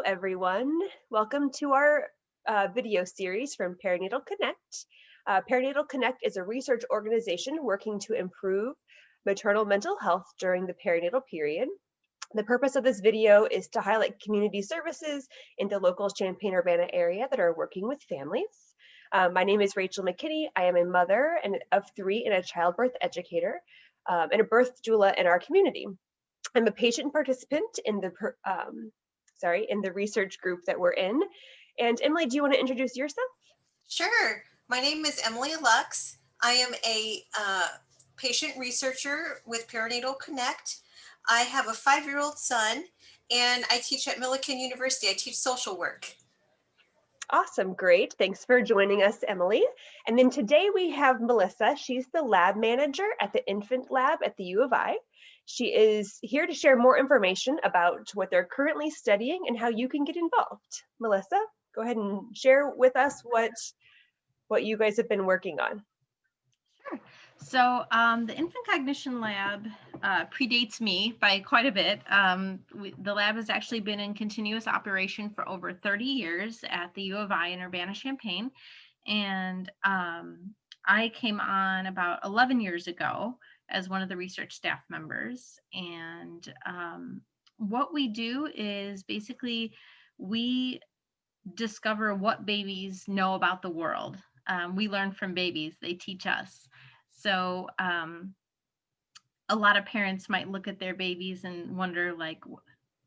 everyone. Welcome to our video series from Perinatal Connect. Perinatal Connect is a research organization working to improve maternal mental health during the perinatal period. The purpose of this video is to highlight community services in the local Champaign-Urbana area that are working with families. My name is Rachel McKinney. I am a mother of three and a childbirth educator and a birth doula in our community. I'm a patient participant in the research group that we're in. And Emily, do you want to introduce yourself? Sure. My name is Emily Lux. I am a patient researcher with Perinatal Connect. I have a 5-year-old son, and I teach at Millikan University. I teach social work. Awesome, great. Thanks for joining us, Emily. And then today we have Melissa. She's the lab manager at the Infant Lab at the U of I. She is here to share more information about what they're currently studying and how you can get involved. Melissa, go ahead and share with us what you guys have been working on. Sure. So the Infant Cognition Lab predates me by quite a bit. The lab has actually been in continuous operation for over 30 years at the U of I in Urbana-Champaign. And I came on about 11 years ago as one of the research staff members. And what we do is basically we discover what babies know about the world. We learn from babies, they teach us. So a lot of parents might look at their babies and wonder, like,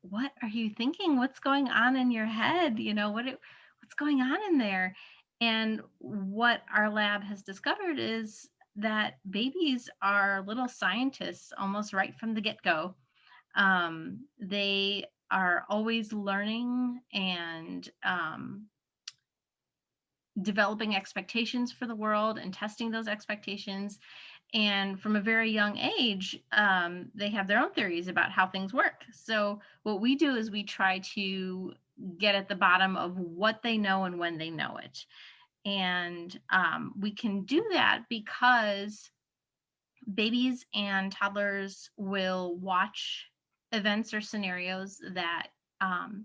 what are you thinking? What's going on in your head? You know, what's going on in there? And what our lab has discovered is that babies are little scientists almost right from the get-go. They are always learning and developing expectations for the world and testing those expectations. And from a very young age, they have their own theories about how things work. So what we do is we try to get at the bottom of what they know and when they know it. And we can do that because babies and toddlers will watch events or scenarios that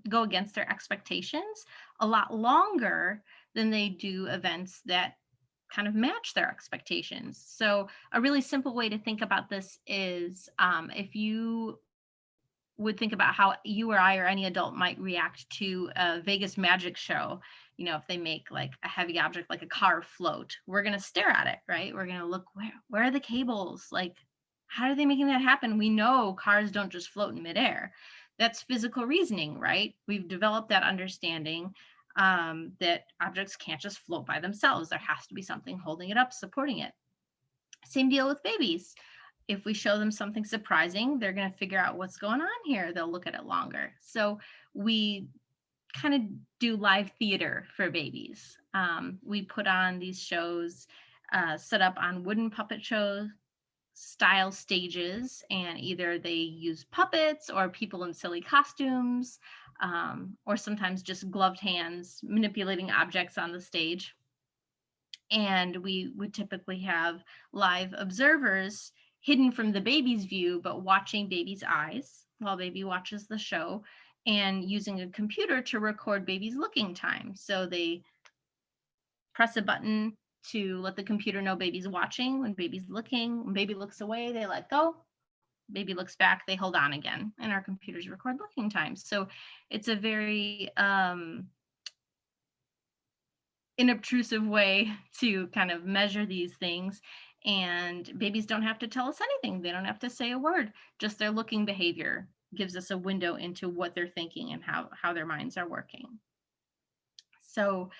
go against their expectations a lot longer than they do events that kind of match their expectations. So a really simple way to think about this is if you would think about how you or I or any adult might react to a Vegas magic show. You know, if they make like a heavy object like a car float, we're going to stare at it, right? We're going to look, where are the cables? Like, how are they making that happen? We know cars don't just float in midair. That's physical reasoning, right? We've developed that understanding that objects can't just float by themselves. There has to be something holding it up, supporting it. Same deal with babies. If we show them something surprising, they're going to figure out what's going on here. They'll look at it longer. So we kind of do live theater for babies. We put on these shows set up on wooden puppet show style stages, and either they use puppets or people in silly costumes, or sometimes just gloved hands manipulating objects on the stage. And we would typically have live observers hidden from the baby's view, but watching baby's eyes while baby watches the show, and using a computer to record baby's looking time. So they press a button to let the computer know baby's watching. When baby's looking, when baby looks away, they let go. Baby looks back, they hold on again, and our computers record looking times. So it's a very inobtrusive way to kind of measure these things. And babies don't have to tell us anything. They don't have to say a word. Just their looking behavior gives us a window into what they're thinking and how their minds are working. So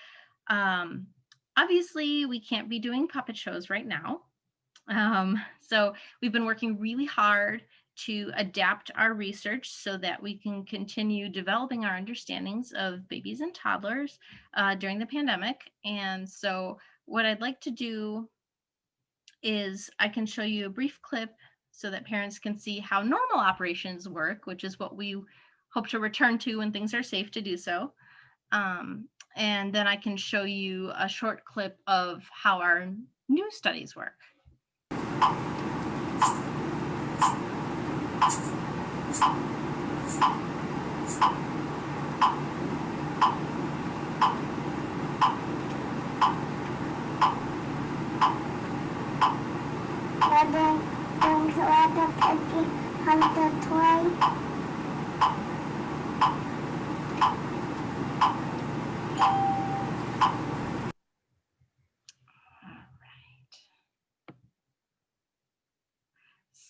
obviously we can't be doing puppet shows right now. So we've been working really hard to adapt our research so that we can continue developing our understandings of babies and toddlers during the pandemic. And so what I'd like to do is I can show you a brief clip so that parents can see how normal operations work, which is what we hope to return to when things are safe to do so. And then I can show you a short clip of how our new studies work. brother brings a lot of turkey hunter toy.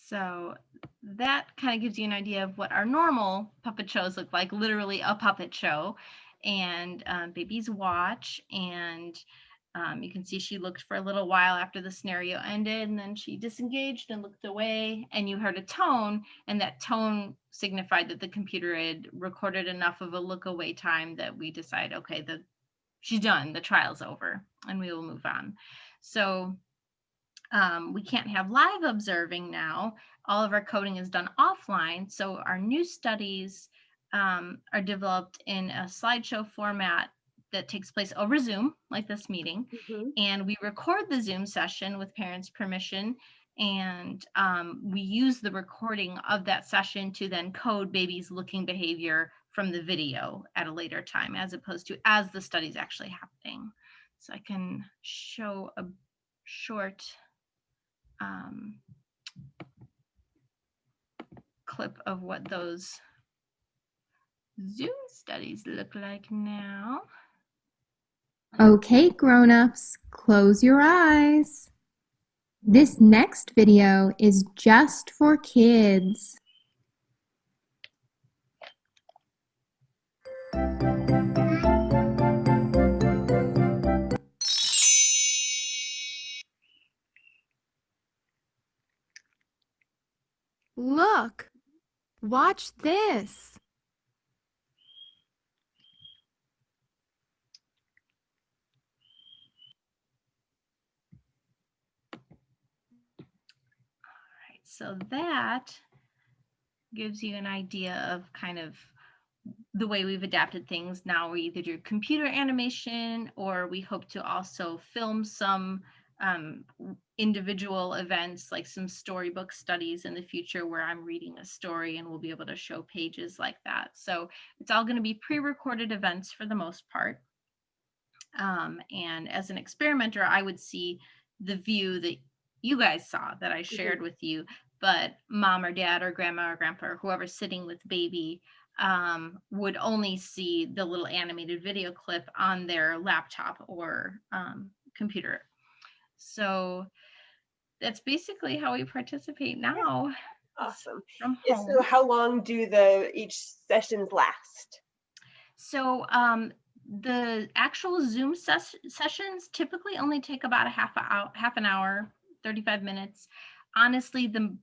So that kind of gives you an idea of what our normal puppet shows look like, literally a puppet show. And babies watch, and you can see she looked for a little while after the scenario ended, and then she disengaged and looked away, and you heard a tone, and that tone signified that the computer had recorded enough of a look away time that we decide, okay, she's done, the trial's over, and we will move on. So we can't have live observing now. All of our coding is done offline. So our new studies are developed in a slideshow format that takes place over Zoom, like this meeting. Mhm. And we record the Zoom session with parents' permission. And we use the recording of that session to then code babies' looking behavior from the video at a later time, as opposed to as the study's actually happening. So I can show a short clip of what those Zoom studies look like now. Okay, grown-ups, close your eyes. This next video is just for kids. Look, watch this. So that gives you an idea of kind of the way we've adapted things. Now we either do computer animation, or we hope to also film some individual events, like some storybook studies in the future where I'm reading a story and we'll be able to show pages like that. So it's all going to be pre-recorded events for the most part. And as an experimenter, I would see the view that you guys saw that I shared with you, but mom or dad or grandma or grandpa or whoever's sitting with baby would only see the little animated video clip on their laptop or computer. So that's basically how we participate now. Awesome. From home. So how long do each sessions last? So the actual Zoom sessions typically only take about a half an hour, 35 minutes. Honestly, the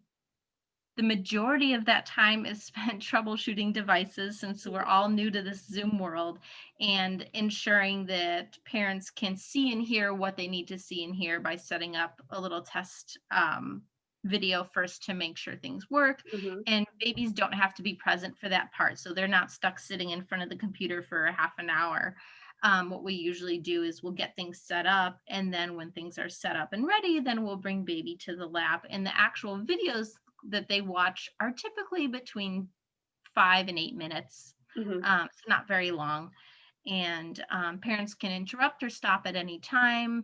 majority of that time is spent troubleshooting devices, since we're all new to this Zoom world, and ensuring that parents can see and hear what they need to see and hear by setting up a little test video first to make sure things work. And babies don't have to be present for that part, so they're not stuck sitting in front of the computer for a half an hour. What we usually do is we'll get things set up, and then when things are set up and ready, then we'll bring baby to the lab, and the actual videos that they watch are typically between 5 and 8 minutes. So not very long. And parents can interrupt or stop at any time.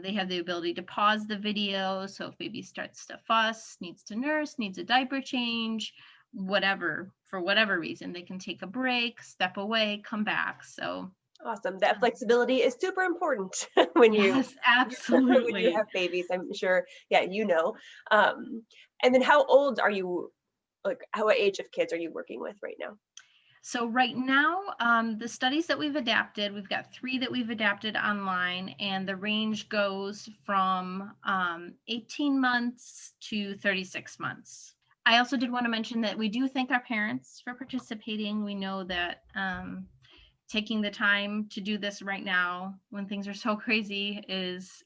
They have the ability to pause the video. So if baby starts to fuss, needs to nurse, needs a diaper change, whatever, for whatever reason, they can take a break, step away, come back. So awesome. That flexibility is super important when yes, absolutely. when you have babies, I'm sure. Yeah, and then how old are you? Like, what age of kids are you working with right now? So right now, the studies that we've adapted, we've got 3 that we've adapted online, and the range goes from 18 months to 36 months. I also did want to mention that we do thank our parents for participating. We know that taking the time to do this right now when things are so crazy is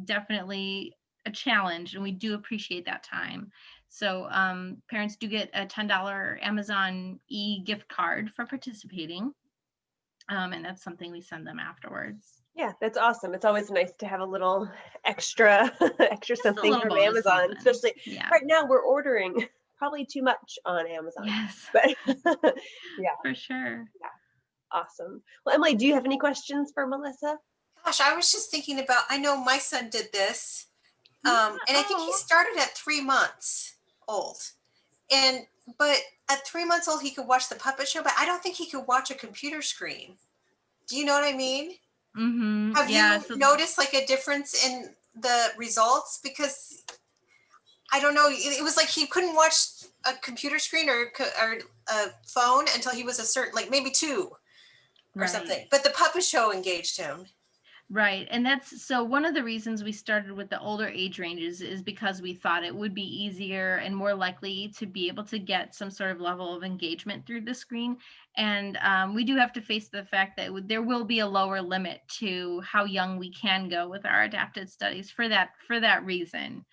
definitely a challenge, and we do appreciate that time. So parents do get a $10 Amazon gift card for participating, and that's something we send them afterwards. Yeah, that's awesome. It's always nice to have a little extra something from Amazon, especially right now we're ordering probably too much on Amazon. Yes, but yeah, for sure. Yeah, awesome. Well, Emily, do you have any questions for Melissa? Gosh, I was just thinking about, I know my son did this. And I think he started at 3 months old. But at 3 months old, he could watch the puppet show, but I don't think he could watch a computer screen. Do you know what I mean? Have Yeah, you noticed like a difference in the results? Because I don't know, it was like he couldn't watch a computer screen or a phone until he was a certain, like maybe 2 or something. But the puppet show engaged him. Right. And that's so one of the reasons we started with the older age ranges is because we thought it would be easier and more likely to be able to get some sort of level of engagement through the screen. And we do have to face the fact that there will be a lower limit to how young we can go with our adapted studies for that reason.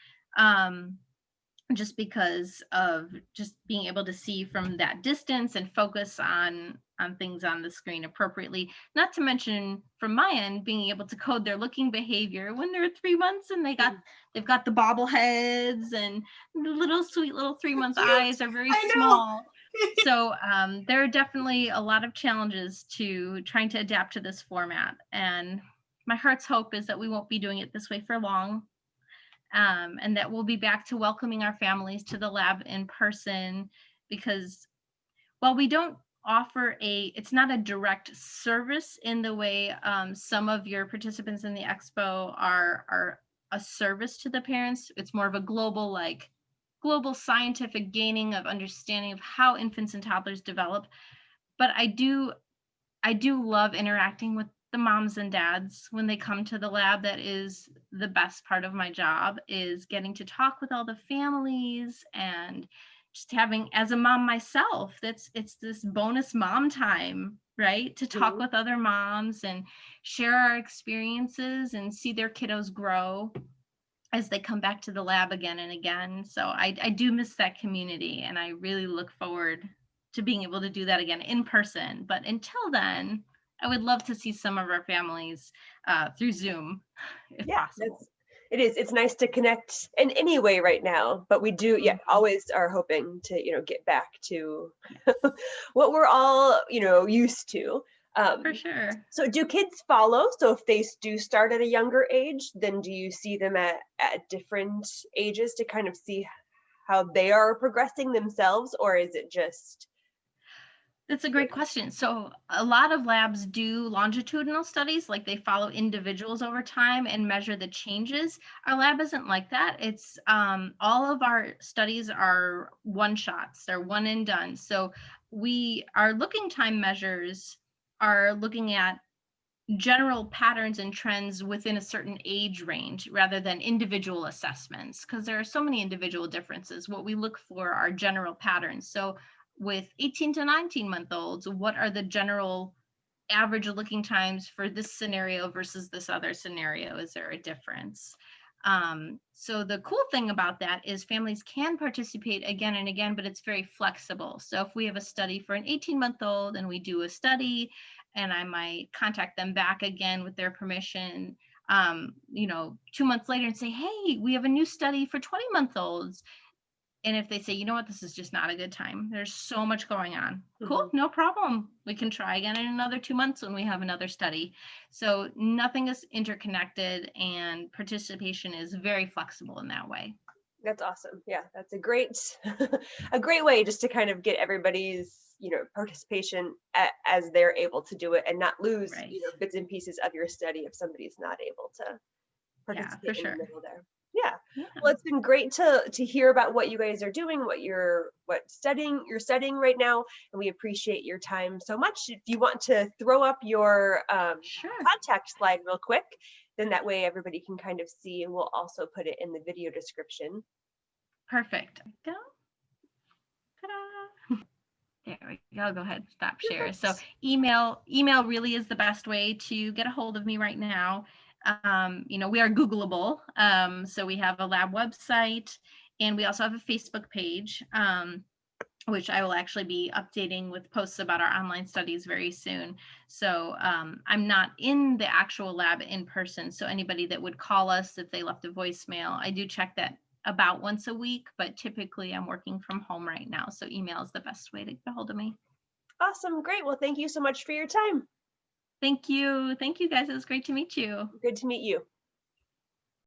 Just because of just being able to see from that distance and focus on things on the screen appropriately, not to mention from my end being able to code their looking behavior when they're 3 months and they've got the bobbleheads and the little sweet little 3-month eyes are very small. So there are definitely a lot of challenges to trying to adapt to this format, and my heart's hope is that we won't be doing it this way for long. And that we'll be back to welcoming our families to the lab in person, because while we don't offer it's not a direct service in the way some of your participants in the expo are a service to the parents. It's more of a global scientific gaining of understanding of how infants and toddlers develop. But I do love interacting with the moms and dads when they come to the lab. That is the best part of my job, is getting to talk with all the families and just having, as a mom myself, it's this bonus mom time, right? To talk with other moms and share our experiences and see their kiddos grow as they come back to the lab again and again. So I do miss that community, and I really look forward to being able to do that again in person. But until then, I would love to see some of our families through Zoom, if possible. It's nice to connect in any way right now, but we do, always are hoping to, get back to what we're all, used to. For sure. So do kids follow? So if they do start at a younger age, then do you see them at different ages to kind of see how they are progressing themselves, or is it just? That's a great question. So a lot of labs do longitudinal studies, like they follow individuals over time and measure the changes. Our lab isn't like that. It's all of our studies are one shots. They're one and done. So our looking time measures are looking at general patterns and trends within a certain age range rather than individual assessments, because there are so many individual differences. What we look for are general patterns. So with 18 to 19-month-olds, what are the general average looking times for this scenario versus this other scenario? Is there a difference? So the cool thing about that is families can participate again and again, but it's very flexible. So if we have a study for an 18-month-old and we do a study, and I might contact them back again with their permission, 2 months later and say, hey, we have a new study for 20-month-olds. And if they say, you know what, this is just not a good time, there's so much going on. Cool, no problem. We can try again in another 2 months when we have another study. So nothing is interconnected, and participation is very flexible in that way. That's awesome. Yeah, that's a great way just to kind of get everybody's, participation as they're able to do it and not lose, bits and pieces of your study if somebody's not able to participate in the middle there. Yeah. Well, it's been great to hear about what you guys are doing, what you're studying right now, and we appreciate your time so much. If you want to throw up your contact slide real quick, then that way everybody can kind of see, and we'll also put it in the video description. Perfect. Go. Ta-da. There we go. Go ahead. Stop share. So email really is the best way to get a hold of me right now. We are Googleable. So we have a lab website, and we also have a Facebook page, which I will actually be updating with posts about our online studies very soon. So I'm not in the actual lab in person. So anybody that would call us if they left a voicemail, I do check that about once a week, but typically I'm working from home right now. So email is the best way to get a hold of me. Awesome. Great. Well, thank you so much for your time. Thank you. Thank you, guys. It was great to meet you. Good to meet you.